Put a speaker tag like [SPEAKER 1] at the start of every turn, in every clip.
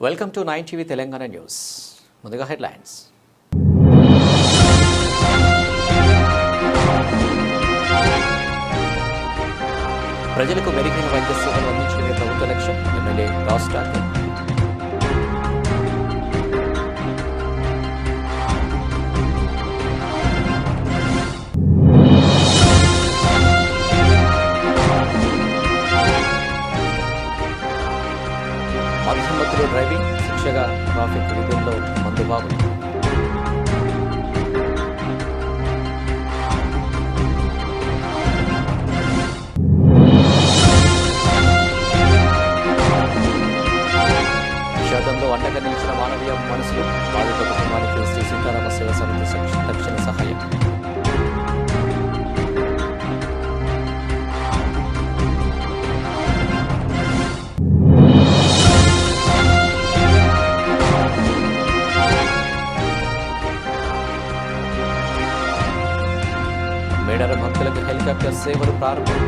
[SPEAKER 1] Welcome to 9 TV Telangana news. ముందుగా headlines. ప్రజలకు మెరుగైన వైద్య సేవలు అందించడమే ప్రభుత్వ లక్ష్యం. ఎమ్మెల్యే రాష్ట్ర మధ్యమధ్యలో డ్రైవింగ్ శిక్షగా ట్రాఫిక్ విధుల్లో మందుబాబు. విషాదంలో అండగా నిలిచిన మానవీయ మనసులు. బాధిత కుటుంబానికి శ్రీ సీతారామ సేవ సమితి తక్షణ సహాయం. మేడార భక్తులకు హెలికాప్టర్ సేవలు ప్రారంభం.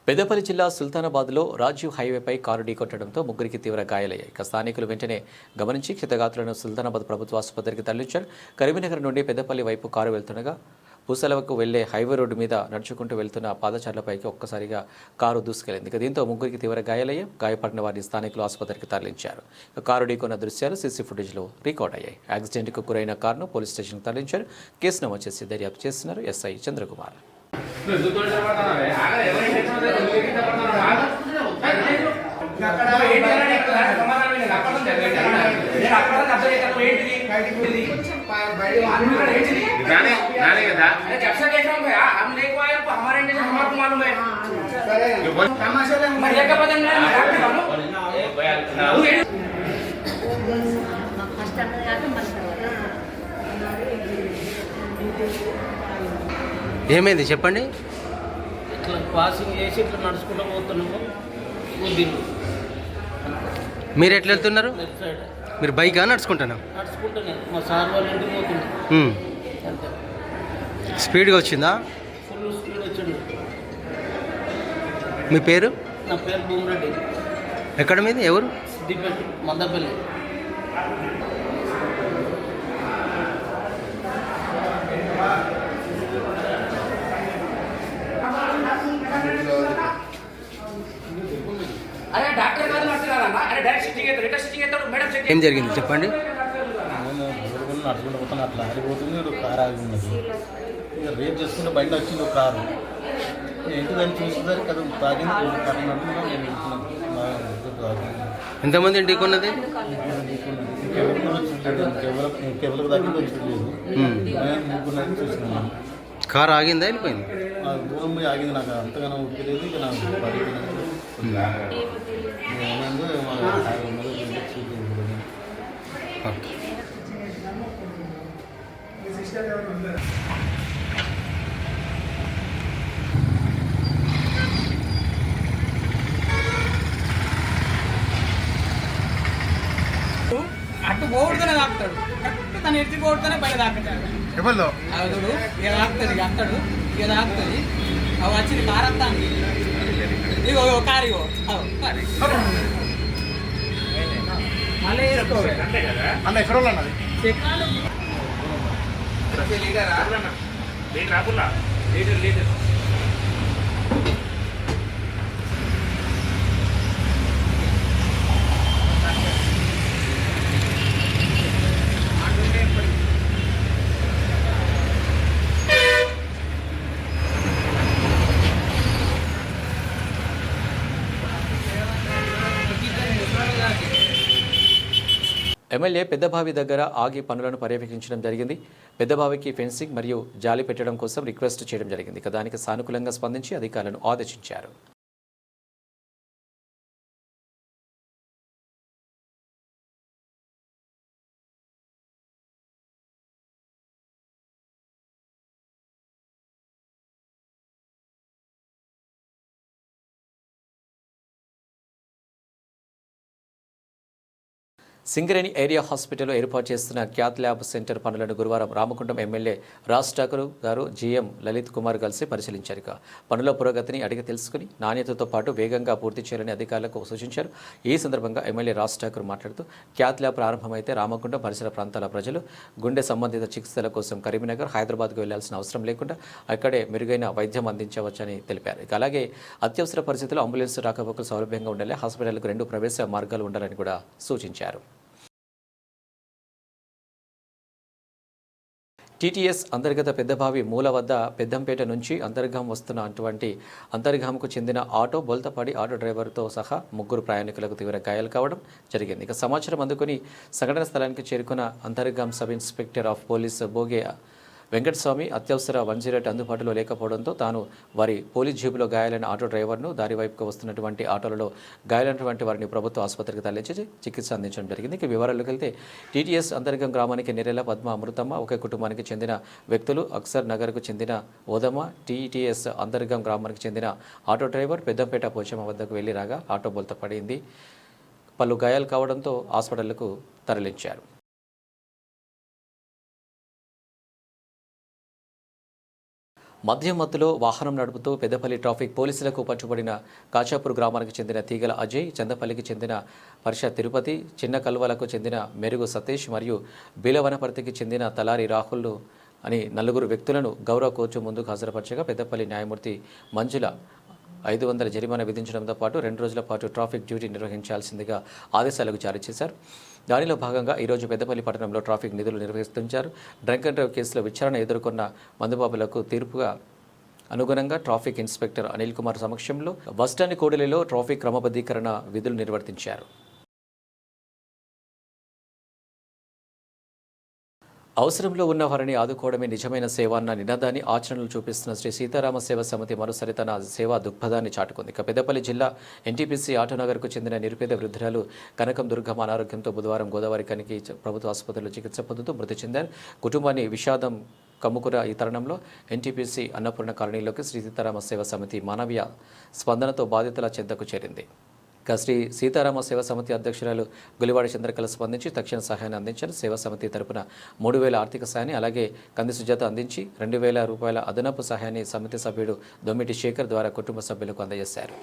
[SPEAKER 1] పెద్దపల్లి జిల్లా సుల్తానాబాద్లో రాజీవ్ హైవేపై కారు ఢీకొట్టడంతో ముగ్గురికి తీవ్ర గాయాలయ్యాయి. స్థానికులు వెంటనే గమనించి క్షతగాత్రులను సుల్తానాబాద్ ప్రభుత్వ ఆసుపత్రికి తరలించారు. కరీంనగర్ నుండి పెద్దపల్లి వైపు కారు వెళ్తుండగా పూసలవకు వెళ్లే హైవే రోడ్డు మీద నడుచుకుంటూ వెళ్తున్న పాదచారులపైకి ఒక్కసారిగా కారు దూసుకెళ్లింది. దీంతో ముగ్గురికి తీవ్ర గాయాలయ్యాయి. గాయపడిన వారిని స్థానికులు ఆసుపత్రికి తరలించారు. కారు ఢీకొన్న దృశ్యాలు సీసీ ఫుటేజ్లో రికార్డ్ అయ్యాయి. యాక్సిడెంట్కు గురైన కారును పోలీస్ స్టేషన్కు తరలించారు. కేసు నమోదు చేసి దర్యాప్తు చేస్తున్నారు ఎస్ఐ చంద్రకుమార్.
[SPEAKER 2] ఏమైంది చెప్పండి.
[SPEAKER 3] ఇట్లా పాసింగ్ చేసి ఇట్లా నడుచుకుంటూ పోతున్నాము.
[SPEAKER 2] మీరు ఎట్లా వెళ్తున్నారు?
[SPEAKER 3] లెఫ్ట్ సైడ్
[SPEAKER 2] మీరు బైకా నడుచుకుంటాను?
[SPEAKER 3] నడుచుకుంటానే మా సార్ వాళ్ళ ఇంటికి పోతున్నాం. అంతే.
[SPEAKER 2] స్పీడ్గా వచ్చిందా?
[SPEAKER 3] ఫుల్ స్పీడ్ వచ్చిండు.
[SPEAKER 2] మీ పేరు?
[SPEAKER 3] నా పేరు భూమిరెడ్డి.
[SPEAKER 2] ఎక్కడ మీది? ఎవరు?
[SPEAKER 3] సిద్దిపేట మందపల్లి.
[SPEAKER 2] ఏం జరిగింది చెప్పండి.
[SPEAKER 4] నడుచుకుంటూ పోతాను, అట్లా ఆగిపోతుంది. కారు ఆగి ఉన్నది. ఇక రేపు చేసుకుంటే బయట వచ్చింది ఒక కారు. ఏంటి దాన్ని చూసేసరికి కదా తాగింది. కారణం నేను వెళ్తున్నాను.
[SPEAKER 2] ఎంతమంది ఇంటికి ఉన్నది?
[SPEAKER 4] ఇంకెవరికి తగ్గింది వచ్చలేదు. ముగ్గురు చూస్తున్నాను.
[SPEAKER 2] కారు ఆగిందా వెళ్ళిపోయింది?
[SPEAKER 4] దూరం పోయి ఆగింది. నాకు అంతగానో ఉప్పలేదు. ఇక నాకు పడిపోయినట్టు
[SPEAKER 5] అటు పోడుతూనే తాకుతాడు. కరెక్ట్ తను ఎత్తి పోడుతూనే బయట తాకుతాడు.
[SPEAKER 4] ఎవరిలో
[SPEAKER 5] అదుడు ఇక తాకుతుంది. ఇక అత్తడు ఇక తాకుతుంది. అవి వచ్చింది కారు వస్తాను. ఇగో కారు ఇగో మళ్ళీ వేసుకోవాలి.
[SPEAKER 4] అన్న ఎక్కడ అన్నది
[SPEAKER 1] ఎమ్మెల్యే పెద్దబావి దగ్గర ఆగి పనులను పర్యవేక్షించడం జరిగింది. పెద్దబావికి ఫెన్సింగ్ మరియు జాలి పెట్టడం కోసం రిక్వెస్ట్ చేయడం జరిగింది. దానికి సానుకూలంగా స్పందించి అధికారులను ఆదేశించారు. సింగరేణి ఏరియా హాస్పిటల్లో ఏర్పాటు చేస్తున్న క్యాత్ ల్యాబ్ సెంటర్ పనులను గురువారం రామగుండం ఎమ్మెల్యే రాజ్ ఠాకూర్ గారు జీఎం లలిత్ కుమార్ కలిసి పరిశీలించారు. పనుల పురోగతిని అడిగి తెలుసుకుని నాణ్యతతో పాటు వేగంగా పూర్తి చేయాలని అధికారులకు సూచించారు. ఈ సందర్భంగా ఎమ్మెల్యే రాజ్ ఠాకూర్ మాట్లాడుతూ క్యాత్ ల్యాబ్ ప్రారంభమైతే రామగుండం పరిసర ప్రాంతాల ప్రజలు గుండె సంబంధిత చికిత్సల కోసం కరీంనగర్, హైదరాబాద్కు వెళ్లాల్సిన అవసరం లేకుండా అక్కడే మెరుగైన వైద్యం అందించవచ్చని తెలిపారు. అలాగే అత్యవసర పరిస్థితుల్లో అంబులెన్స్ రాకపోకలు సౌలభ్యంగా ఉండాలి, హాస్పిటల్కు 2 ప్రవేశ మార్గాలు ఉండాలని కూడా సూచించారు. టీటీఎస్ అంతర్గత పెద్దబావి మూల వద్ద పెద్దంపేట నుంచి అంతర్గాం వస్తున్న అటువంటి అంతర్గాంకు చెందిన ఆటో బోల్తపడి ఆటో డ్రైవర్తో సహా 3 ప్రయాణికులకు తీవ్ర గాయాలు కావడం జరిగింది. ఇక సమాచారం అందుకుని సంఘటన స్థలానికి చేరుకున్న Antargaon sub inspector of police Boge Venkataswamy అత్యవసర 108 అందుబాటులో లేకపోవడంతో తాను వారి పోలీస్ జీబులో గాయాలైన ఆటో డ్రైవర్ను దారి వైపుకు వస్తున్నటువంటి ఆటోలలో గాయాలైనటువంటి వారిని ప్రభుత్వ ఆసుపత్రికి తరలించి చికిత్స అందించడం జరిగింది. ఇక వివరాల్లోకి వెళ్తే టీటీఎస్ అంతర్గం గ్రామానికి నెరెల పద్మ అమృతమ్మ ఒకే కుటుంబానికి చెందిన వ్యక్తులు అక్సర్ నగర్కు చెందిన ఓదమ్మ టీటీఎస్ అంతర్గం గ్రామానికి చెందిన ఆటో డ్రైవర్ పెద్దంపేట పోచమ్మ వద్దకు వెళ్లి రాగా ఆటో బోల్త పడింది. పలు గాయాలు కావడంతో హాస్పిటల్కు తరలించారు. మద్యం మత్తులో వాహనం నడుపుతూ పెద్దపల్లి ట్రాఫిక్ పోలీసులకు పట్టుబడిన కాచాపూర్ గ్రామానికి చెందిన తీగల అజయ్, చందపల్లికి చెందిన వర్ష తిరుపతి, చిన్న కల్వలకు చెందిన మెరుగు సతీష్ మరియు బీలవనపర్తికి చెందిన తలారి రాహుల్ అని 4 వ్యక్తులను గౌరవ కోర్టు ముందుకు హాజరుపరచగా పెద్దపల్లి న్యాయమూర్తి మంజుల 500 జరిమానా విధించడంతో పాటు 2 రోజుల పాటు ట్రాఫిక్ డ్యూటీ నిర్వహించాల్సిందిగా ఆదేశాలకు జారీ చేశారు. దానిలో భాగంగా ఈరోజు పెద్దపల్లి పట్టణంలో ట్రాఫిక్ నిధులు నిర్వహిస్తుంచారు. డ్రంక్ అండ్ డ్రైవ్ కేసులో విచారణ ఎదుర్కొన్న మందుబాబులకు తీర్పుగా అనుగుణంగా ట్రాఫిక్ ఇన్స్పెక్టర్ అనిల్ కుమార్ సమక్షంలో బస్టాండ్ కూడలిలో ట్రాఫిక్ క్రమబద్ధీకరణ విధులు నిర్వర్తించారు. అవసరంలో ఉన్న వారిని ఆదుకోవడమే నిజమైన సేవ అన్న నినాదాన్ని ఆచరణలు చూపిస్తున్న శ్రీ సీతారామ సేవ సమితి మరోసారి తన సేవా దృక్పథాన్ని చాటుకుంది. ఇక పెద్దపల్లి జిల్లా ఎన్టీపీసీ ఆటోనగర్కు చెందిన నిరుపేద వృద్ధురాలు కనకం దుర్గమ్మ అనారోగ్యంతో బుధవారం గోదావరి కనికి ప్రభుత్వ ఆసుపత్రిలో చికిత్స పొందుతూ మృతి చెందారు. కుటుంబాన్ని విషాదం కమ్ముకున్న ఈ తరుణంలో ఎన్టీపీసీ అన్నపూర్ణ కాలనీలోకి శ్రీ సీతారామ సేవ సమితి మానవీయ స్పందనతో బాధితుల చెంతకు చేరింది. శ్రీ సీతారామ సేవా సమితి అధ్యక్షురాలు గులివాడి చంద్రకళ స్పందించి తక్షణ సహాయాన్ని అందించారు. సేవా సమితి తరపున 3,000 ఆర్థిక సహాయాన్ని, అలాగే కంది సుజాత అందించి 2,000 రూపాయల అదనపు సహాయాన్ని సమితి సభ్యుడు దొమ్మిటి శేఖర్ ద్వారా కుటుంబ సభ్యులకు అందజేశారు.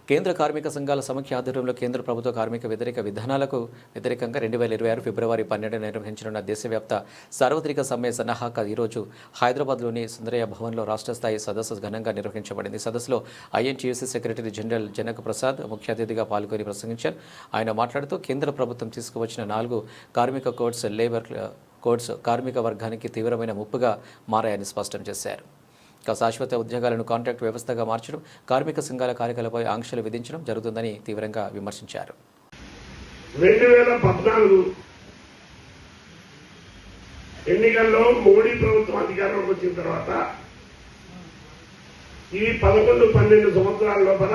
[SPEAKER 1] కేంద్ర కార్మిక సంఘాల సమాఖ్య ఆధ్వర్యంలో కేంద్ర ప్రభుత్వ కార్మిక వ్యతిరేక విధానాలకు వ్యతిరేకంగా 2026 ఫిబ్రవరి 12 నిర్వహించనున్న దేశవ్యాప్త సార్వత్రిక సమ్మె సన్నాహక ఈరోజు హైదరాబాద్లోని సుందరయ్య భవన్లో రాష్ట్ర స్థాయి సదస్సు ఘనంగా నిర్వహించబడింది. సదస్సులో INTUC secretary general Janak Prasad ముఖ్య అతిథిగా పాల్గొని ప్రసంగించారు. ఆయన మాట్లాడుతూ కేంద్ర ప్రభుత్వం తీసుకువచ్చిన 4 కార్మిక కోడ్స్ లేబర్ కోడ్స్ కార్మిక వర్గానికి తీవ్రమైన ముప్పుగా మారాయని స్పష్టం చేశారు. శాశ్వత ఉద్యోగాలను కాంట్రాక్ట్ వ్యవస్థగా మార్చడం, కార్మిక సంఘాల కార్యకలాపాలపై ఆంక్షలు విధించడం జరుగుతుందని తీవ్రంగా విమర్శించారు.
[SPEAKER 6] 2014 ఎన్నికల్లో మోడీ ప్రభుత్వం అధికారంలోకి వచ్చిన తర్వాత ఈ 11-12 సంవత్సరాల లోపల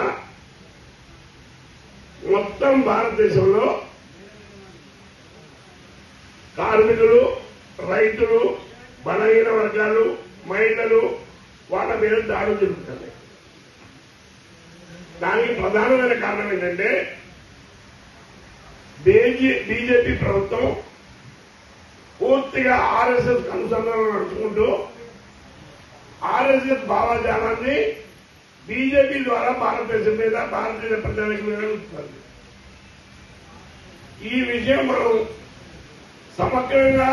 [SPEAKER 6] మొత్తం భారతదేశంలో కార్మికులు, రైతులు, బలహీన వర్గాలు, మహిళలు వాళ్ళ మీద దాడులు జరుగుతున్నాయి. దానికి ప్రధానమైన కారణం ఏంటంటే బీజేపీ ప్రభుత్వం పూర్తిగా ఆర్ఎస్ఎస్ అనుసంధానం నడుచుకుంటూ ఆర్ఎస్ఎస్ భావజాలాన్ని బీజేపీ ద్వారా భారతదేశం మీద, భారతదేశ ప్రజలకు మీద ఉంచుతుంది. ఈ విషయం మనం సమగ్రంగా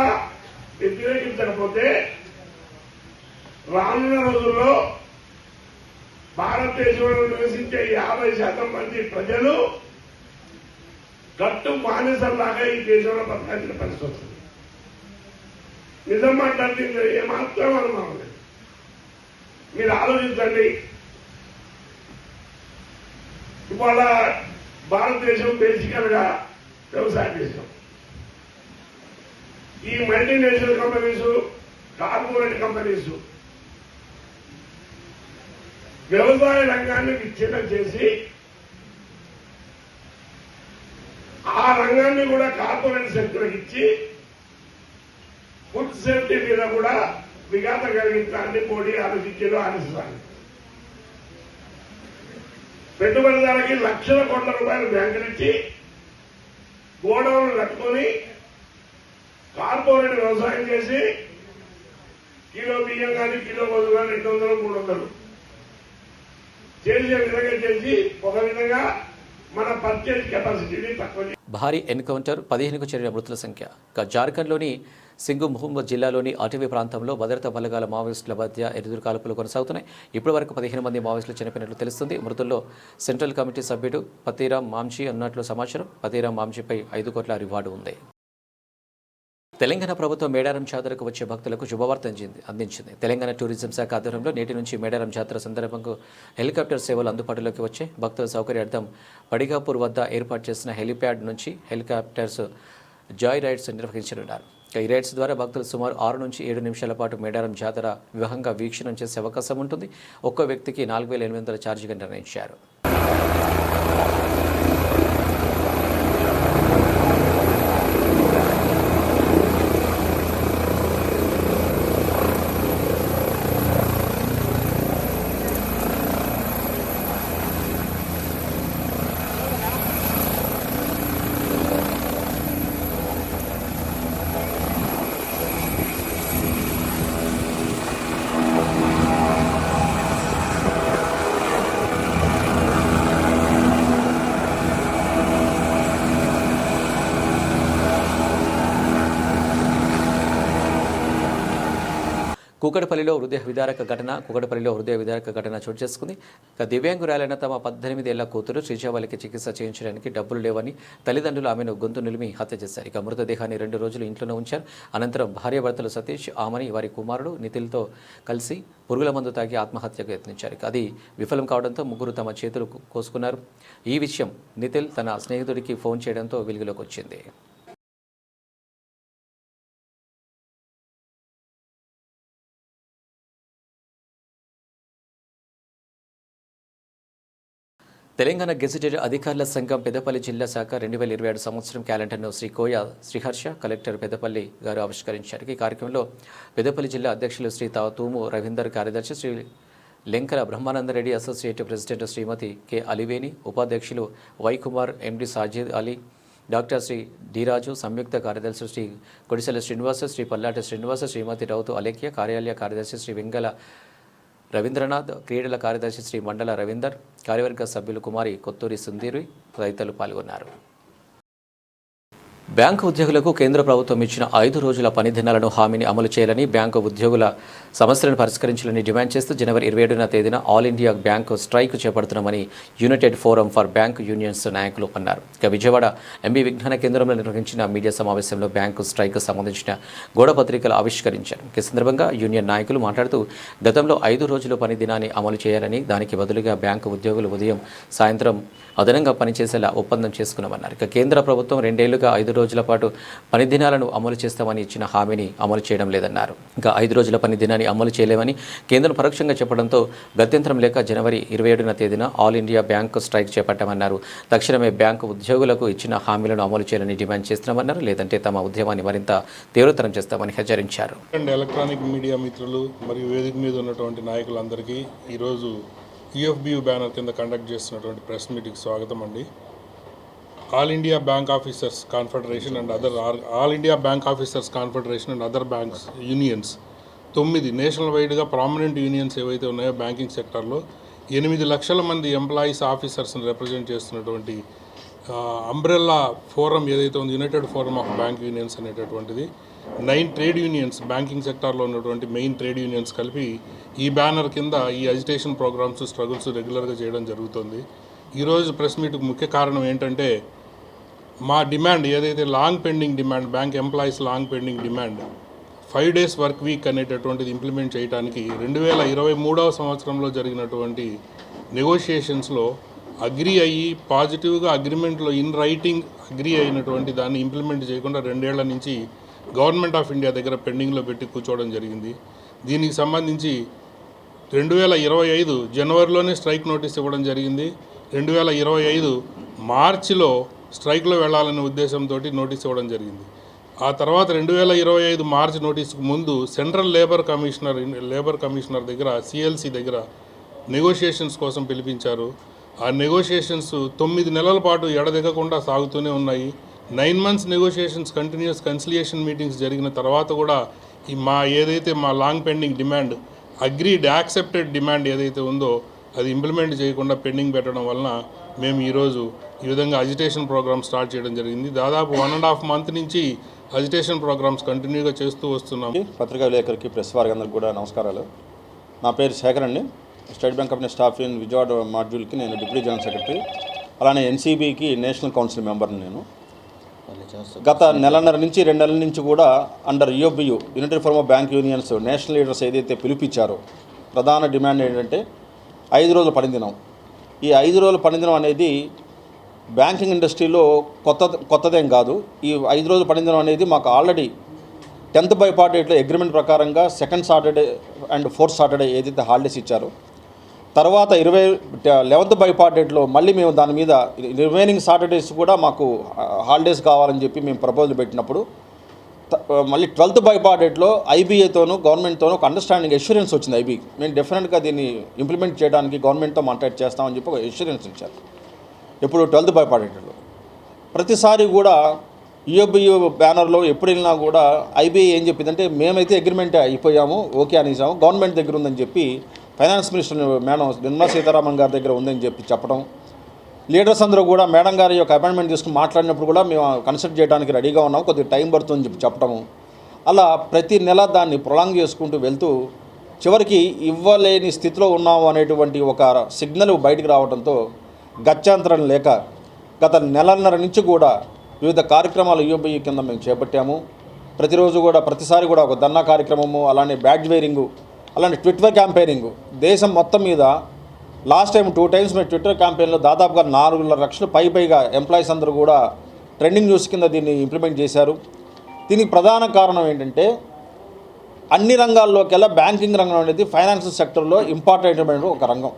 [SPEAKER 6] వ్యతిరేకించకపోతే రానున్న రోజుల్లో భారతదేశంలో నివసించే 50% మంది ప్రజలు గట్టు బానిసల్లాగా ఈ దేశంలో బతకాల్సిన పరిస్థితి వస్తుంది. నిజం మాట్లాడితే ఏమాత్రం అనుమానం లేదు. మీరు ఆలోచించండి. ఇవాళ భారతదేశం బేసికల్ గా వ్యవసాయ దేశం. ఈ మల్టీనేషనల్ కంపెనీస్, కార్పొరేట్ కంపెనీస్ వ్యవసాయ రంగాన్ని విచ్ఛిన్నం చేసి ఆ రంగాన్ని కూడా కార్పొరేట్ సెక్టర్కి ఇచ్చి ఫుడ్ సేఫ్టీ మీద కూడా విఘాతం కలిగించాలని మోడీ ఆలోచించారు, ఆలోచిస్తాను. పెట్టుబడిదారులకి లక్షల కోట్ల రూపాయలు బ్యాంకులు ఇచ్చి గోడౌన్లు కట్టుకొని కార్పొరేట్ వ్యవసాయం చేసి కిలో బియ్యం కానీ కిలో వద్దు కానీ 200, 300 చేసే విధంగా చేసి ఒక విధంగా మన పర్చేజ్ కెపాసిటీని తక్కువ. భారీ ఎన్కౌంటర్, 15కు చేరిన మృతుల సంఖ్య. జార్ఖండ్లోని సింగు ముహమ్మద్ జిల్లాలోని అటవీ ప్రాంతంలో భద్రతా బలగాల మావోయిస్టుల మధ్య ఎదురు కాల్పులు కొనసాగుతున్నాయి. ఇప్పటి వరకు 15 మంది మావోయిస్టులు చనిపోయినట్లు తెలుస్తుంది. మృతుల్లో సెంట్రల్ కమిటీ సభ్యుడు పతీరామ్ మాంఝీ ఉన్నట్లు సమాచారం. పతీరామ్ మాంఝీపై 5 కోట్ల రివార్డు ఉంది. తెలంగాణ ప్రభుత్వం మేడారం జాతరకు వచ్చే భక్తులకు శుభవార్త అందించింది. తెలంగాణ టూరిజం శాఖ ఆధ్వర్యంలో నేటి నుంచి మేడారం జాతర సందర్భంగా హెలికాప్టర్ సేవలు అందుబాటులోకి వచ్చే భక్తుల సౌకర్యార్థం పడిగాపూర్ వద్ద ఏర్పాటు చేసిన హెలిప్యాడ్ నుంచి హెలికాప్టర్స్ జాయ్ రైడ్స్ నిర్వహించనున్నారు. ఈ రైడ్స్ ద్వారా భక్తులు సుమారు 6 నుంచి 7 నిమిషాల పాటు మేడారం జాతర వివహంగా వీక్షణం చేసే అవకాశం ఉంటుంది. ఒక్కో వ్యక్తికి 4,800 ఛార్జీగా నిర్ణయించారు. కూకట్పల్లిలో హృదయ విదారక ఘటన చోటు చేసుకుంది. దివ్యాంగురాలైన తమ 18 ఏళ్ల కూతురు శ్రీజావళికి చికిత్స చేయించడానికి డబ్బులు లేవని తల్లిదండ్రులు ఆమెను గొంతు నిలిమి హత్య చేశారు. ఇక మృతదేహాన్ని 2 రోజులు ఇంట్లోనే ఉంచారు. అనంతరం భార్యాభర్తలు సతీష్, ఆమని, వారి కుమారుడు నితిల్తో కలిసి పురుగుల మందు తాగి ఆత్మహత్యకు యత్నించారు. అది విఫలం కావడంతో ముగ్గురు తమ చేతులు కోసుకున్నారు. ఈ విషయం నితిల్ తన స్నేహితుడికి ఫోన్ చేయడంతో వెలుగులోకి వచ్చింది. తెలంగాణ గెజిటెడ్ అధికారుల సంఘం పెద్దపల్లి జిల్లా శాఖ 2027 సంవత్సరం క్యాలెండర్ను శ్రీ కోయ శ్రీహర్ష కలెక్టర్ పెద్దపల్లి గారు ఆవిష్కరించారు. ఈ కార్యక్రమంలో పెద్దపల్లి జిల్లా అధ్యక్షులు శ్రీ తూము రవీందర్, కార్యదర్శి శ్రీ లెంకల బ్రహ్మానందరెడ్డి, అసోసియేట్ ప్రెసిడెంట్ శ్రీమతి కె అలివేని, ఉపాధ్యక్షులు వైకుమార్, ఎండి సాజిద్ అలీ, డాక్టర్ శ్రీ డి రాజు, సంయుక్త కార్యదర్శి శ్రీ కొడిసెల శ్రీనివాస, శ్రీ పల్లాటి శ్రీనివాస, శ్రీమతి రౌతు అలేఖ్య, కార్యాలయ కార్యదర్శి శ్రీ వెంగల రవీంద్రనాథ్, క్రీడల కార్యదర్శి శ్రీ మండల రవీందర్, కార్యవర్గ సభ్యులు కుమారి కొత్తూరి సుందీరి తదితరులు పాల్గొన్నారు. బ్యాంకు ఉద్యోగులకు కేంద్ర ప్రభుత్వం ఇచ్చిన 5 రోజుల పని దినాలను హామీని అమలు చేయాలని, బ్యాంకు ఉద్యోగుల సమస్యలను పరిష్కరించాలని డిమాండ్ చేస్తూ జనవరి 27వ తేదీన ఆల్ ఇండియా బ్యాంకు స్ట్రైక్ చేపడుతున్నామని United forum for bank unions నాయకులు అన్నారు. ఇక విజయవాడ ఎంబీ విజ్ఞాన కేంద్రంలో నిర్వహించిన మీడియా సమావేశంలో బ్యాంకు స్ట్రైక్ సంబంధించిన గోడపత్రికలు ఆవిష్కరించారు. ఈ సందర్భంగా యూనియన్ నాయకులు మాట్లాడుతూ గతంలో 5 రోజుల పని దినాన్ని అమలు చేయాలని, దానికి బదులుగా బ్యాంకు ఉద్యోగులు ఉదయం సాయంత్రం అదనంగా పనిచేసేలా ఒప్పందం చేసుకున్నామన్నారు. ఇక కేంద్ర ప్రభుత్వం 2 ఏళ్లుగా 5 రోజుల పాటు పని దినాలను అమలు చేస్తామని ఇచ్చిన హామీని అమలు చేయడం లేదన్నారు. ఇంకా 5 రోజుల పని దినాన్ని అమలు చేయలేమని కేంద్రం పరోక్షంగా చెప్పడంతో గత్యంతరం లేక జనవరి 27వ తేదీన ఆల్ ఇండియా బ్యాంకు స్ట్రైక్ చేపట్టామన్నారు. తక్షణమే బ్యాంకు ఉద్యోగులకు ఇచ్చిన హామీలను అమలు చేయాలని డిమాండ్ చేస్తున్నామన్నారు. లేదంటే తమ ఉద్యమాన్ని మరింత తీవ్రతరం చేస్తామని హెచ్చరించారు.
[SPEAKER 7] ఎలక్ట్రానిక్ మీడియా మిత్రులు మరియు వేదిక మీద ఉన్నటువంటి నాయకులందరికీ ఈరోజు యూఎఫ్బియు బ్యానర్ కింద కండక్ట్ చేస్తున్నటువంటి ప్రెస్ మీటింగ్కి స్వాగతం అండి. All India bank officers confederation and other banks unions 9 national వైడ్గా ప్రామినెంట్ యూనియన్స్ ఏవైతే ఉన్నాయో బ్యాంకింగ్ సెక్టర్లో 8 లక్షల మంది ఎంప్లాయీస్ ఆఫీసర్స్ని రిప్రజెంట్ చేస్తున్నటువంటి అంబ్రెల్లా ఫోరం ఏదైతే ఉంది, United forum of bank unions అనేటటువంటిది 9 ట్రేడ్ యూనియన్స్, బ్యాంకింగ్ సెక్టార్లో ఉన్నటువంటి మెయిన్ ట్రేడ్ యూనియన్స్ కలిపి ఈ బ్యానర్ కింద ఈ అజిటేషన్ ప్రోగ్రామ్స్, స్ట్రగుల్స్ రెగ్యులర్గా చేయడం జరుగుతుంది. ఈరోజు ప్రెస్ మీట్కు ముఖ్య కారణం ఏంటంటే మా డిమాండ్ ఏదైతే long pending demand, bank employees long pending demand 5 days work week అనేటటువంటిది ఇంప్లిమెంట్ చేయడానికి 2023వ సంవత్సరంలో జరిగినటువంటి నెగోషియేషన్స్లో అగ్రీ అయ్యి పాజిటివ్గా అగ్రిమెంట్లో ఇన్ రైటింగ్ అగ్రీ అయినటువంటి దాన్ని ఇంప్లిమెంట్ చేయకుండా 2 ఏళ్ల నుంచి గవర్నమెంట్ ఆఫ్ ఇండియా దగ్గర పెండింగ్లో పెట్టి కూర్చోవడం జరిగింది. దీనికి సంబంధించి 2025 జనవరిలోనే స్ట్రైక్ నోటీస్ ఇవ్వడం జరిగింది. 2025 మార్చిలో స్ట్రైక్లో వెళ్లాలనే ఉద్దేశంతో నోటీస్ ఇవ్వడం జరిగింది. ఆ తర్వాత 2025 మార్చి నోటీసుకు ముందు సెంట్రల్ లేబర్ కమిషనర్ దగ్గర CLC దగ్గర నెగోషియేషన్స్ కోసం పిలిపించారు. ఆ నెగోషియేషన్స్ 9 నెలల పాటు ఎడదెగకుండా సాగుతూనే ఉన్నాయి. 9 months negotiations continuous conciliation meetings జరిగిన తర్వాత కూడా ఈ ఏదైతే మా long pending demand agreed accepted demand ఏదైతే ఉందో అది ఇంప్లిమెంట్ చేయకుండా పెండింగ్ పెట్టడం వలన మేము ఈరోజు ఈ విధంగా అజిటేషన్ ప్రోగ్రామ్ స్టార్ట్ చేయడం జరిగింది. దాదాపు 1.5 months నుంచి అజిటేషన్ ప్రోగ్రామ్స్ కంటిన్యూగా చేస్తూ వస్తున్నాం.
[SPEAKER 8] పత్రికా విలేకరులకి ప్రెస్ వారికి కూడా నమస్కారాలు. నా పేరు శేఖర్ అండి. State Bank of India staff in Vijayawada మాడ్యూల్కి నేను డిప్యూటీ జనరల్ సెక్రటరీ, అలానే ఎన్సీబీకి నేషనల్ కౌన్సిల్ మెంబర్ని. నేను గత నెలన్నర నుంచి 2 నెలల నుంచి కూడా under UFBU unitary forum of bank unions national leaders ఏదైతే పిలిపించారో ప్రధాన డిమాండ్ ఏంటంటే 5 రోజుల పనిదినం. ఈ 5 రోజుల పనిదినం అనేది బ్యాంకింగ్ ఇండస్ట్రీలో కొత్తదేం కాదు. ఈ 5 రోజుల పనిదినం అనేది మాకు ఆల్రెడీ 10th బైపార్టేట్లో అగ్రిమెంట్ ప్రకారంగా 2nd Saturday and 4th Saturday ఏదైతే హాలిడేస్ ఇచ్చారో, తర్వాత 11th బైపార్టేట్లో మళ్ళీ మేము దాని మీద రిమైనింగ్ సాటర్డేస్ కూడా మాకు హాలిడేస్ కావాలని చెప్పి మేము ప్రపోజల్ పెట్టినప్పుడు మళ్ళీ 12th బైపార్టేట్లో ఐబీఏతోనూ గవర్నమెంట్తోనూ ఒక అండర్స్టాండింగ్ ఎష్యూరెన్స్ వచ్చింది. ఐబీకి మేము డెఫినెట్గా దీన్ని ఇంప్లిమెంట్ చేయడానికి గవర్నమెంట్తో మాట్లాడి చేస్తామని చెప్పి ఒక ఎష్యూరెన్స్ ఇచ్చారు. ఎప్పుడు 12th బైపార్టేట్లో ప్రతిసారి కూడా యూఎఫ్బియు బ్యానర్లో ఎప్పుడు వెళ్ళినా కూడా ఐబీఐ ఏం చెప్పిందంటే మేమైతే అగ్రిమెంట్ అయిపోయాము, ఓకే అనేసాము, గవర్నమెంట్ దగ్గర ఉందని చెప్పి finance minister madam Nirmala Sitharaman గారి దగ్గర ఉందని చెప్పి చెప్పడం, లీడర్స్ అందరూ కూడా మేడం గారి యొక్క అపాయింట్మెంట్ తీసుకుని మాట్లాడినప్పుడు కూడా మేము కన్సల్ట్ చేయడానికి రెడీగా ఉన్నాము, కొద్దిగా టైం పడుతుందని చెప్పి చెప్పడము, అలా ప్రతి నెల దాన్ని ప్రొలాంగ్ చేసుకుంటూ వెళ్తూ చివరికి ఇవ్వలేని స్థితిలో ఉన్నాము అనేటువంటి ఒక సిగ్నల్ బయటికి రావడంతో గత్యంతరం లేక గత నెలన్నర నుంచి కూడా వివిధ కార్యక్రమాలు యూఎఫ్బియు కింద మేము చేపట్టాము. ప్రతిరోజు కూడా ప్రతిసారి కూడా ఒక ధర్నా కార్యక్రమము, అలానే బ్యాడ్జ్ వేరింగు, అలానే ట్విట్టర్ క్యాంపెయినింగ్ దేశం మొత్తం మీద. లాస్ట్ టైం 2 times మేము ట్విట్టర్ క్యాంపెయిన్లో దాదాపుగా 4 లక్షల పైగా ఎంప్లాయీస్ అందరూ కూడా ట్రెండింగ్ న్యూస్ కింద దీన్ని ఇంప్లిమెంట్ చేశారు. దీనికి ప్రధాన కారణం ఏంటంటే అన్ని రంగాల్లోకెల్లా బ్యాంకింగ్ రంగం అనేది ఫైనాన్షియల్ సెక్టర్లో ఇంపార్టెంట్ ఒక రంగం.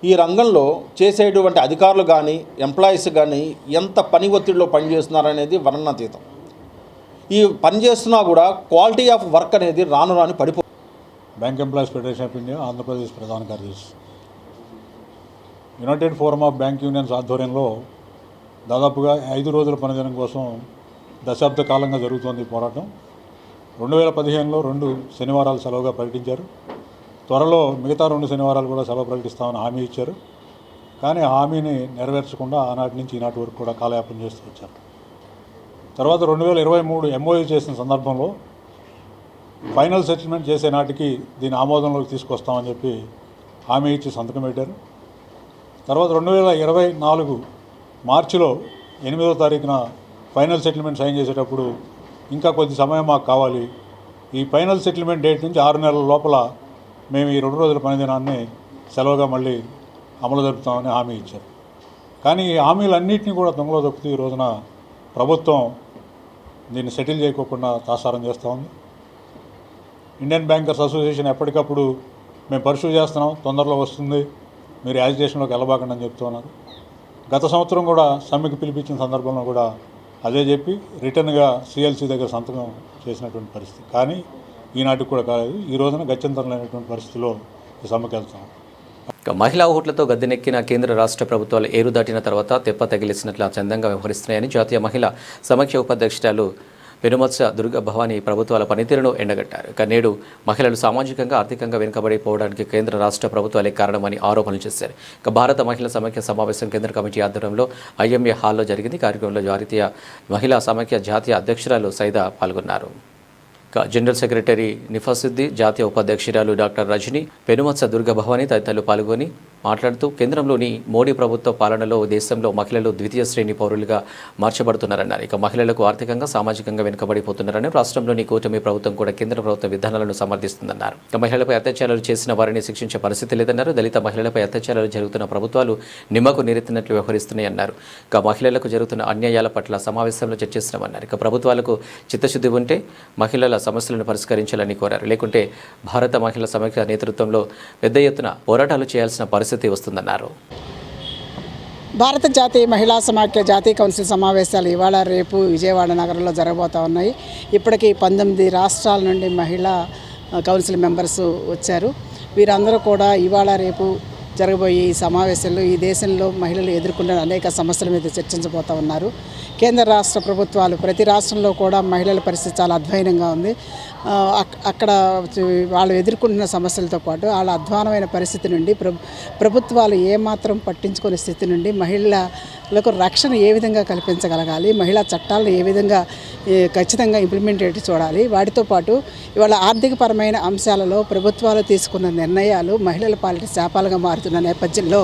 [SPEAKER 8] ఈ రంగంలో చేసేటువంటి అధికారులు కానీ ఎంప్లాయీస్ కానీ ఎంత పని ఒత్తిడిలో పనిచేస్తున్నారనేది వర్ణనాతీతం. ఈ పని చేస్తున్నా కూడా క్వాలిటీ ఆఫ్ వర్క్ అనేది రాను పడిపో.
[SPEAKER 9] Bank employees federation of India Andhra Pradesh ప్రధాన కార్యదర్శి. United forum of bank unions ఆధ్వర్యంలో దాదాపుగా 5 రోజుల పనిదినం కోసం దశాబ్ద కాలంగా జరుగుతోంది పోరాటం. 2015లో 2 శనివారాలు సెలవుగా ప్రకటించారు. త్వరలో మిగతా 2 శనివారాలు కూడా సెలవు ప్రకటిస్తామని హామీ ఇచ్చారు. కానీ హామీని నెరవేర్చకుండా ఆనాటి నుంచి ఈనాటి వరకు కూడా కాలయాపన చేస్తూ వచ్చారు. తర్వాత 2023 MOU చేసిన సందర్భంలో ఫైనల్ సెటిల్మెంట్ చేసే నాటికి దీని ఆమోదంలోకి తీసుకొస్తామని చెప్పి హామీ ఇచ్చి సంతకం పెట్టారు. తర్వాత 2024 మార్చిలో 8వ తారీఖున ఫైనల్ సెటిల్మెంట్ సైన్ చేసేటప్పుడు ఇంకా కొద్ది సమయం మాకు కావాలి, ఈ ఫైనల్ సెటిల్మెంట్ డేట్ నుంచి 6 నెలల లోపల మేము ఈ 2 రోజుల పనిదినాన్ని సెలవుగా మళ్ళీ అమలు జరుపుతామని హామీ ఇచ్చారు. కానీ ఈ హామీలన్నింటినీ కూడా దొంగలో దొక్కుతూ ఈ రోజున ప్రభుత్వం దీన్ని సెటిల్ చేయకోకుండా తాసారం చేస్తూ ఉంది. ఇండియన్ బ్యాంకర్స్ అసోసియేషన్ ఎప్పటికప్పుడు మేము పర్సూ చేస్తున్నాం, తొందరలో వస్తుంది, మీరు యాజిటేషన్లోకి వెళ్ళబాకండి అని చెప్తున్నారు. గత సంవత్సరం కూడా సమ్మెకి పిలిపించిన సందర్భంలో కూడా అదే చెప్పి రిటర్న్గా సిఎల్సి దగ్గర సంతకం చేసినటువంటి పరిస్థితి. కానీ ఈనాటికి కూడా కాలేదు. ఈ రోజున గత్యంతరం లేనటువంటి పరిస్థితిలో ఈ సమ్మెకి వెళ్తాం.
[SPEAKER 1] మహిళా ఓట్లతో గద్దెనెక్కిన కేంద్ర రాష్ట్ర ప్రభుత్వాలు ఏరు దాటిన తర్వాత తెప్ప తగిలిసినట్లు చందంగా వ్యవహరిస్తున్నాయని జాతీయ మహిళా సమాఖ్య ఉపాధ్యక్షురాలు పెనుమత్స దుర్గా భవానీ ప్రభుత్వాల పనితీరును ఎండగట్టారు. నేడు మహిళలు సామాజికంగా ఆర్థికంగా వెనుకబడిపోవడానికి కేంద్ర రాష్ట్ర ప్రభుత్వాలే కారణమని ఆరోపణలు చేశారు. భారత మహిళా సమాఖ్య సమావేశం కేంద్ర కమిటీ ఆధ్వర్యంలో ఐఎంఏ హాల్లో జరిగింది. కార్యక్రమంలో జాతీయ మహిళా సమాఖ్య జాతీయ అధ్యక్షురాలు సైదా పాల్గొన్నారు. జనరల్ సెక్రటరీ నిఫాసుద్దీ, జాతీయ ఉపాధ్యక్షురాలు డాక్టర్ రజని, పెనుమత్స దుర్గా భవానీ తదితరులు పాల్గొని మాట్లాడుతూ కేంద్రంలోని మోడీ ప్రభుత్వ పాలనలో దేశంలో మహిళలు ద్వితీయ శ్రేణి పౌరులుగా మార్చబడుతున్నారన్నారు. మహిళలకు ఆర్థికంగా సామాజికంగా వెనుకబడిపోతున్నారని, రాష్ట్రంలోని కూటమి ప్రభుత్వం కూడా కేంద్ర ప్రభుత్వ విధానాలను సమర్థిస్తుందన్నారు. మహిళలపై అత్యాచారాలు చేసిన వారిని శిక్షించే పరిస్థితి లేదన్నారు. దళిత మహిళలపై అత్యాచారాలు జరుగుతున్న ప్రభుత్వాలు నిమ్మకు నీరెత్తినట్లు వ్యవహరిస్తున్నాయన్నారు. మహిళలకు జరుగుతున్న అన్యాయాల పట్ల సమావేశంలో చర్చిస్తున్నామన్నారు. ప్రభుత్వాలకు చిత్తశుద్ధి ఉంటే మహిళల సమస్యలను పరిష్కరించాలని కోరారు. లేకుంటే భారత మహిళా సమాఖ్య నేతృత్వంలో పెద్ద ఎత్తున పోరాటాలు చేయాల్సిన పరిస్థితి వస్తుందన్నారు.
[SPEAKER 10] భారత జాతీయ మహిళా సమాఖ్య జాతీయ కౌన్సిల్ సమావేశాలు ఇవాళ రేపు విజయవాడ నగరంలో జరగబోతూ ఉన్నాయి. ఇప్పటికీ 19 రాష్ట్రాల నుండి మహిళా కౌన్సిల్ మెంబర్స్ వచ్చారు. వీరందరూ కూడా ఇవాళ రేపు జరగబోయే ఈ సమావేశంలో ఈ దేశంలో మహిళలు ఎదుర్కొంటున్న అనేక సమస్యల మీద చర్చించబోతూ ఉన్నారు. కేంద్ర రాష్ట్ర ప్రభుత్వాలు ప్రతి రాష్ట్రంలో కూడా మహిళల పరిస్థితి చాలా అధ్వానంగా ఉంది. అక్కడ వాళ్ళు ఎదుర్కొంటున్న సమస్యలతో పాటు వాళ్ళ అధ్వానమైన పరిస్థితి నుండి ప్రభుత్వాలు ఏమాత్రం పట్టించుకునే స్థితి నుండి మహిళలకు రక్షణ ఏ విధంగా కల్పించగలగాలి, మహిళా చట్టాలను ఏ విధంగా ఖచ్చితంగా ఇంప్లిమెంట్ చూడాలి, వాటితో పాటు ఇవాళ ఆర్థికపరమైన అంశాలలో ప్రభుత్వాలు తీసుకున్న నిర్ణయాలు మహిళల పాలిట శాపాలుగా మారుతున్న నేపథ్యంలో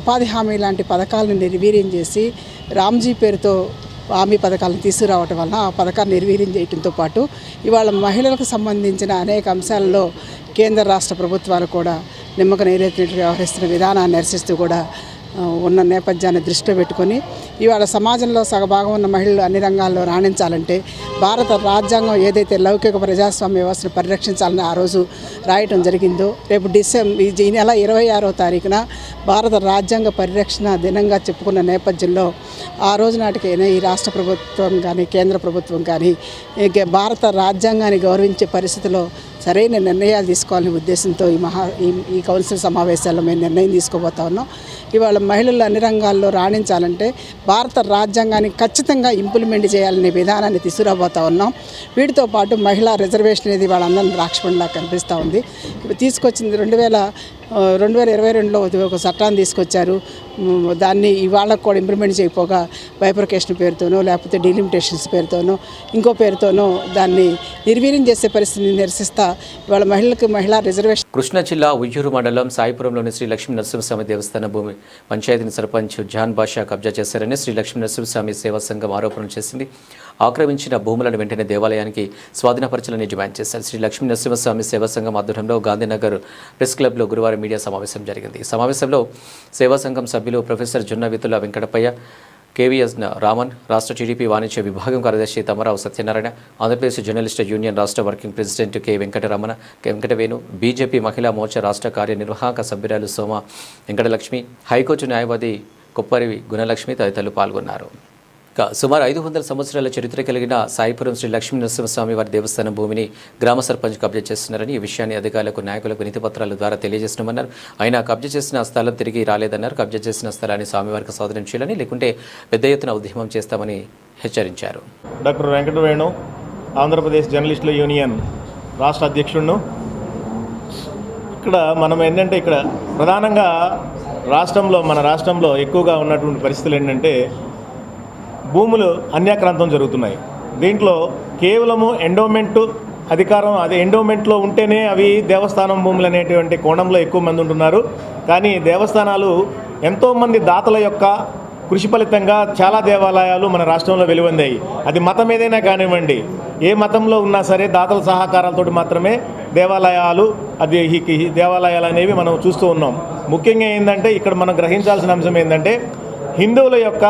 [SPEAKER 10] ఉపాధి హామీ లాంటి పథకాలను నిర్వీర్యం చేసి రామ్జీ పేరుతో హామీ పథకాలను తీసుకురావటం వలన ఆ పథకాన్ని నిర్వీర్యం చేయడంతో పాటు ఇవాళ మహిళలకు సంబంధించిన అనేక అంశాలలో కేంద్ర రాష్ట్ర ప్రభుత్వాలు కూడా నిమ్మక నీరెత్తినట్లు వ్యవహరిస్తున్న విధానాన్ని నిరసిస్తూ కూడా ఉన్న నేపథ్యాన్ని దృష్టిలో పెట్టుకొని ఇవాళ సమాజంలో సగభాగం ఉన్న మహిళలు అన్ని రంగాల్లో రాణించాలంటే భారత రాజ్యాంగం ఏదైతే లౌకిక ప్రజాస్వామ్య వ్యవస్థను పరిరక్షించాలని ఆ రోజు రాయటం జరిగిందో రేపు ఈ నెల 26వ తారీఖున భారత రాజ్యాంగ పరిరక్షణ దినంగా చెప్పుకున్న నేపథ్యంలో ఆ రోజు నాటికైనా ఈ రాష్ట్ర ప్రభుత్వం కానీ కేంద్ర ప్రభుత్వం కానీ భారత రాజ్యాంగాన్ని గౌరవించే పరిస్థితిలో సరైన నిర్ణయాలు తీసుకోవాలనే ఉద్దేశంతో ఈ కౌన్సిల్ సమావేశాల్లో మేము నిర్ణయం తీసుకోబోతా ఉన్నాం. ఇవాళ మహిళలు అన్ని రంగాల్లో రాణించాలంటే భారత రాజ్యాంగాన్ని ఖచ్చితంగా ఇంప్లిమెంట్ చేయాలనే విధానాన్ని తీసుకురాబోతా ఉన్నాం. వీటితో పాటు మహిళా రిజర్వేషన్ అనేది వాళ్ళందరినీ ద్రాక్షపండిలా కనిపిస్తూ ఉంది. తీసుకొచ్చింది 2022లో ఒక చట్టాన్ని తీసుకొచ్చారు. దాన్ని ఇవాళకు కూడా ఇంప్లిమెంట్ చేయకపోగా బైఫర్కేషన్ పేరుతోనో లేకపోతే డీలిమిటేషన్స్ పేరుతోనో ఇంకో పేరుతోనో దాన్ని నిర్వీర్యం చేసే పరిస్థితిని నిరసిస్తా ఇవాళ మహిళా రిజర్వేషన్.
[SPEAKER 1] కృష్ణా జిల్లా ఉయ్యూరు మండలం సాయిపురంలోని శ్రీ లక్ష్మీ నరసింహస్వామి దేవస్థాన భూమి పంచాయతీని సర్పంచ్ జాన్ బాషా కబ్జా చేశారని శ్రీ లక్ష్మీ నరసింహస్వామి సేవా సంఘం ఆరోపణలు చేసింది. ఆక్రమించిన భూములను వెంటనే దేవాలయానికి స్వాధీనపరచాలని డిమాండ్ చేశారు. శ్రీ లక్ష్మీ నరసింహస్వామి సేవా సంఘం ఆధ్వర్యంలో గాంధీనగర్ ప్రెస్ క్లబ్లో గురువారం మీడియా సమావేశం జరిగింది. ఈ సమావేశంలో సేవా సంఘం సభ్యులు ప్రొఫెసర్ జొన్న వితుల వెంకటపయ్య, కేవీఎస్ రామన్, రాష్ట్ర టీడీపీ వాణిజ్య విభాగం కార్యదర్శి తమరావు సత్యనారాయణ, ఆంధ్రప్రదేశ్ జర్నలిస్ట్ యూనియన్ రాష్ట్ర working president K Venkataramana, Venkatavenu, BJP Mahila Morcha రాష్ట్ర కార్యనిర్వాహక సభ్యురాలు సోమ వెంకటలక్ష్మి, హైకోర్టు న్యాయవాది కొప్పరి గుణలక్ష్మి తదితరులు పాల్గొన్నారు. సుమారు 500 సంవత్సరాల చరిత్ర కలిగిన సాయిపురం శ్రీ లక్ష్మీ నరసింహస్వామి వారి దేవస్థానం భూమిని గ్రామ సర్పంచ్ కబ్జా చేస్తున్నారని, ఈ విషయాన్ని అధికారులకు నాయకులకు వినతి పత్రాల ద్వారా తెలియజేస్తున్నామన్నారు. అయినా కబ్జా చేసిన స్థలం తిరిగి రాలేదన్నారు. కబ్జా చేసిన స్థలాన్ని స్వామివారికి స్వాధీనం చేయాలని, లేకుంటే పెద్ద ఎత్తున ఉద్యమం చేస్తామని హెచ్చరించారు.
[SPEAKER 11] డాక్టర్ వెంకటవేణు, ఆంధ్రప్రదేశ్ జర్నలిస్టుల యూనియన్ రాష్ట్ర అధ్యక్షుడును. ఇక్కడ మనం ఏంటంటే ఇక్కడ ప్రధానంగా మన రాష్ట్రంలో ఎక్కువగా ఉన్నటువంటి పరిస్థితులు ఏంటంటే భూములు అన్యాక్రాంతం జరుగుతున్నాయి. దీంట్లో కేవలము ఎండోమెంట్ అధికారం, అదే ఎండోమెంట్లో ఉంటేనే అవి దేవస్థానం భూములు అనేటువంటి కోణంలో ఎక్కువ మంది ఉంటున్నారు. కానీ దేవస్థానాలు ఎంతోమంది దాతల యొక్క కృషి ఫలితంగా చాలా దేవాలయాలు మన రాష్ట్రంలో వెలువొందాయి. అది మతం ఏదైనా కానివ్వండి, ఏ మతంలో ఉన్నా సరే దాతల సహకారాలతో మాత్రమే దేవాలయాలు అనేవి మనం చూస్తూ ఉన్నాం. ముఖ్యంగా ఏంటంటే ఇక్కడ మనం గ్రహించాల్సిన అంశం ఏంటంటే హిందువుల యొక్క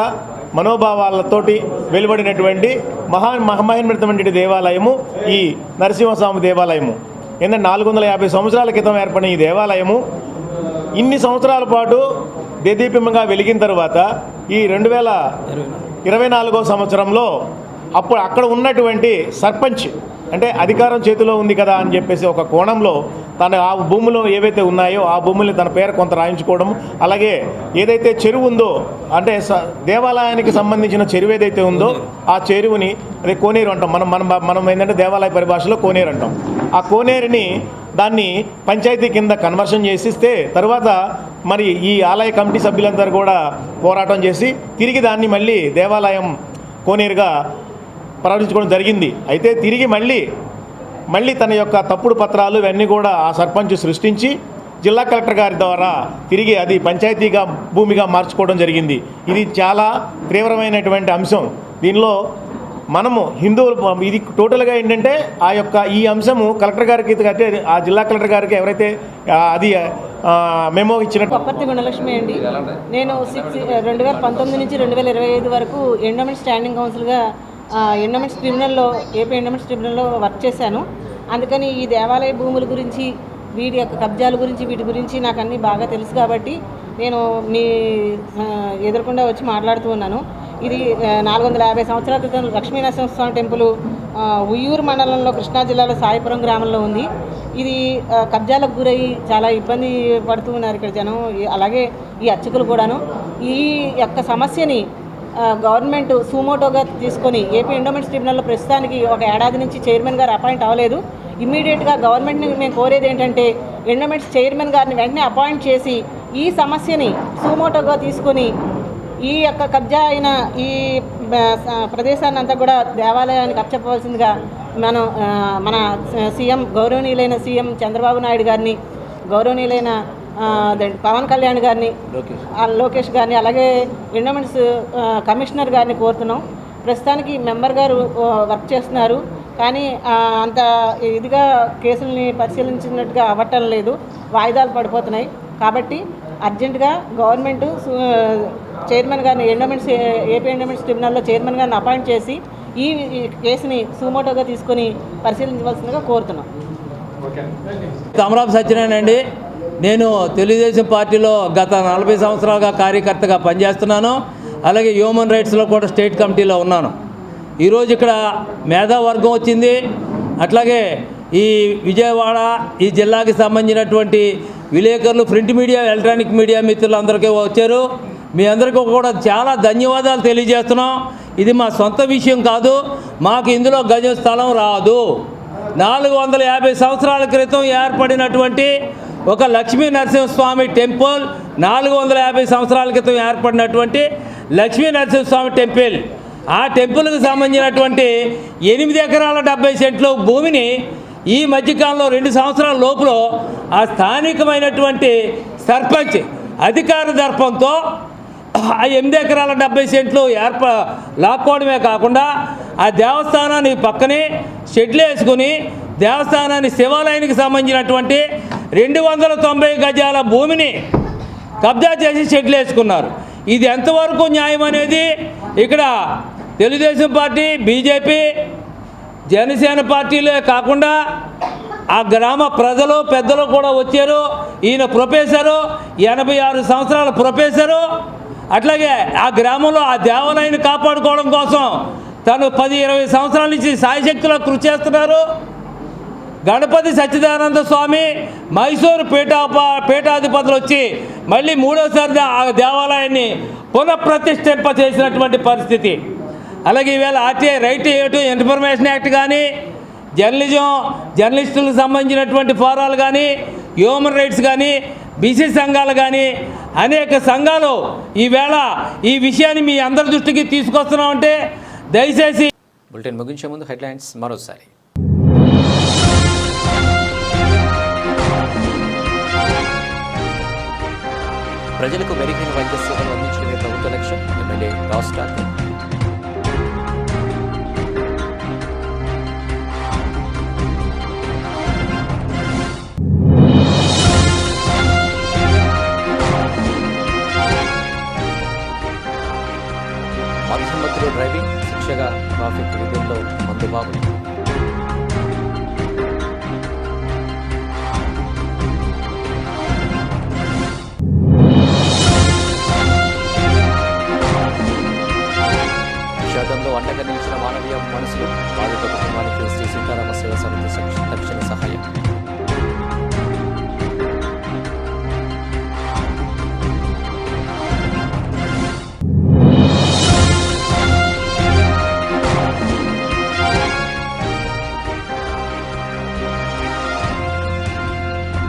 [SPEAKER 11] మనోభావాలతోటి వెలువడినటువంటి మహమహిమృతమైన దేవాలయము ఈ నరసింహస్వామి దేవాలయము. ఏంటంటే 450 సంవత్సరాల క్రితం ఏర్పడిన ఈ దేవాలయము ఇన్ని సంవత్సరాల పాటు దేదీప్యమంగా వెలిగిన తర్వాత ఈ 2024వ సంవత్సరంలో అక్కడ ఉన్నటువంటి సర్పంచ్ అంటే అధికారం చేతిలో ఉంది కదా అని చెప్పేసి ఒక కోణంలో తన ఆ భూములు ఏవైతే ఉన్నాయో ఆ భూముల్ని తన పేరు కొంత రాయించుకోవడం, అలాగే ఏదైతే చెరువు ఉందో అంటే దేవాలయానికి సంబంధించిన చెరువు ఏదైతే ఉందో ఆ చెరువుని అదే కోనేరు అంటాం మనం ఏంటంటే దేవాలయ పరిభాషలో కోనేరు అంటాం. ఆ కోనేరుని దాన్ని పంచాయతీ కింద కన్వర్షన్ చేసిస్తే తర్వాత మరి ఈ ఆలయ కమిటీ సభ్యులందరూ కూడా పోరాటం చేసి తిరిగి దాన్ని మళ్ళీ దేవాలయం కోనేరుగా ప్రారంభించుకోవడం జరిగింది. అయితే తిరిగి మళ్ళీ తన యొక్క తప్పుడు పత్రాలు ఇవన్నీ కూడా ఆ సర్పంచ్ సృష్టించి జిల్లా కలెక్టర్ గారి ద్వారా తిరిగి అది పంచాయతీగా భూమిగా మార్చుకోవడం జరిగింది. ఇది చాలా తీవ్రమైనటువంటి అంశం. దీనిలో మనము హిందువులు ఇది టోటల్గా ఏంటంటే ఈ అంశము కలెక్టర్ గారికి అంటే ఆ జిల్లా కలెక్టర్ గారికి ఎవరైతే అది మెమో ఇచ్చినట్టు.
[SPEAKER 12] కొప్పర్తి గుణలక్ష్మి అండి. నేను 2019 నుంచి 2025 వరకు ఎండోమెంట్ స్టాండింగ్ కౌన్సిల్గా ఎండోమెంట్స్ ట్రిబ్యునల్లో ఏపీ ఎండోమెంట్స్ ట్రిబ్యునల్లో వర్క్ చేశాను. అందుకని ఈ దేవాలయ భూముల గురించి, వీటి యొక్క కబ్జాల గురించి, వీటి గురించి నాకు అన్నీ బాగా తెలుసు కాబట్టి నేను మీ ఎదురకుండా వచ్చి మాట్లాడుతూ ఉన్నాను. ఇది 450 సంవత్సరాల క్రితం లక్ష్మీనరసింహస్వామి టెంపుల్ ఉయ్యూరు మండలంలో కృష్ణా జిల్లాలో సాయిపురం గ్రామంలో ఉంది. ఇది కబ్జాలకు గురయ్యి చాలా ఇబ్బంది పడుతూ ఉన్నారు ఇక్కడ జనం, అలాగే ఈ అర్చకులు కూడాను. ఈ యొక్క సమస్యని గవర్నమెంట్ సుమోటోగా తీసుకొని ఏపీ ఎండోమెంట్స్ ట్రిబ్యునల్లో ప్రస్తుతానికి ఒక ఏడాది నుంచి చైర్మన్ గారు అపాయింట్ అవ్వలేదు. ఇమ్మీడియట్గా గవర్నమెంట్ని మేము కోరేది ఏంటంటే ఎండోమెంట్స్ చైర్మన్ గారిని వెంటనే అపాయింట్ చేసి ఈ సమస్యని సుమోటోగా తీసుకొని ఈ యొక్క కబ్జా అయిన ఈ ప్రదేశాన్ని అంతా కూడా దేవాలయానికి అప్పచెప్పవలసిందిగా మన సీఎం గౌరవనీయులైన సీఎం చంద్రబాబు నాయుడు గారిని, గౌరవనీయులైన పవన్ కళ్యాణ్ గారిని, లోకేష్ గారిని, అలాగే ఎండోమెంట్స్ కమిషనర్ గారిని కోరుతున్నాం. ప్రస్తుతానికి మెంబర్ గారు వర్క్ చేస్తున్నారు, కానీ అంత ఇదిగా కేసుల్ని పరిశీలించినట్టుగా అవ్వటం లేదు, వాయిదాలు పడిపోతున్నాయి. కాబట్టి అర్జెంటుగా గవర్నమెంట్ చైర్మన్ గారిని ఏపీ ఎండోమెంట్స్ ట్రిబ్యునల్లో చైర్మన్ గారిని అపాయింట్ చేసి ఈ కేసుని సుమోటోగా తీసుకొని పరిశీలించవలసిందిగా కోరుతున్నాం.
[SPEAKER 13] తమరాపు సత్యనారాయణ అండి. నేను తెలుగుదేశం పార్టీలో గత 40 సంవత్సరాలుగా కార్యకర్తగా పనిచేస్తున్నాను. అలాగే హ్యూమన్ రైట్స్లో కూడా స్టేట్ కమిటీలో ఉన్నాను. ఈరోజు ఇక్కడ మేధావర్గం వచ్చింది. అట్లాగే ఈ విజయవాడ ఈ జిల్లాకి సంబంధించినటువంటి విలేకరులు, ప్రింట్ మీడియా, ఎలక్ట్రానిక్ మీడియా మిత్రులందరికీ వచ్చారు. మీ అందరికీ కూడా చాలా ధన్యవాదాలు తెలియజేస్తున్నాం. ఇది మా సొంత విషయం కాదు, మాకు ఇందులో గజం స్థలం రాదు. 450 సంవత్సరాల క్రితం ఏర్పడినటువంటి ఒక లక్ష్మీ నరసింహస్వామి టెంపుల్, 450 సంవత్సరాల క్రితం ఏర్పడినటువంటి లక్ష్మీ నరసింహస్వామి టెంపుల్, ఆ టెంపుల్కి సంబంధించినటువంటి 8 ఎకరాల 70 సెంట్లు భూమిని ఈ మధ్యకాలంలో 2 సంవత్సరాల లోపల ఆ స్థానికమైనటువంటి సర్పంచ్ అధికార దర్పంతో ఆ 8 ఎకరాల 70 సెంట్లు లాక్కోవడమే కాకుండా ఆ దేవస్థానాన్ని పక్కనే షెడ్లు వేసుకుని దేవస్థానాన్ని శివాలయానికి సంబంధించినటువంటి 290 గజాల భూమిని కబ్జా చేసి షెడ్లు వేసుకున్నారు. ఇది ఎంతవరకు న్యాయం అనేది ఇక్కడ తెలుగుదేశం పార్టీ, బీజేపీ, జనసేన పార్టీలే కాకుండా ఆ గ్రామ ప్రజలు పెద్దలు కూడా వచ్చారు. ఈయన ప్రొఫెసరు, 86 సంవత్సరాల ప్రొఫెసరు. అట్లాగే ఆ గ్రామంలో ఆ దేవాలయాన్ని కాపాడుకోవడం కోసం తను 10-20 సంవత్సరాల నుంచి సాయశక్తిలో కృషి చేస్తున్నారు. గణపతి సచ్చిదానంద స్వామి మైసూరు పీఠాధిపతులు వచ్చి మళ్ళీ 3వసారి ఆ దేవాలయాన్ని పునఃప్రతిష్ఠింప చేసినటువంటి పరిస్థితి. అలాగే ఈవేళ RTI right to information act కానీ, జర్నలిస్టులకు సంబంధించినటువంటి ఫోరాలు కానీ, హ్యూమన్ రైట్స్ కానీ, బీసీ సంఘాలు కానీ అనేక సంఘాలు ఈవేళ ఈ విషయాన్ని మీ అందరి దృష్టికి తీసుకొస్తున్నామంటే దయచేసి.
[SPEAKER 1] బులెటిన్ ముగించే ముందు హెడ్లైన్స్ మరోసారి. ప్రజలకు మెరుగైన వైద్య సేవలు అందించడమే ప్రభుత్వ లక్ష్యం, ఎమ్మెల్యే రాజ్ ఠాకూర్. మధ్యమధ్యలో డ్రైవింగ్ శిక్షగా ట్రాఫిక్ విధుల్లో మందుబాబు. విషాదంలో అండగా నిలిచిన మానవీయ మనసులు, బాధిత కుటుంబానికి శ్రీ సీతారామ సేవ సమితి తక్షణ సహాయం.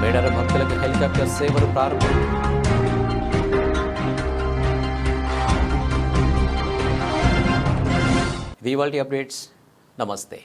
[SPEAKER 1] మేడారం భక్తులకు హెలికాప్టర్ సేవలు ప్రారంభం. ఇవాల్టి అప్డేట్స్. నమస్తే.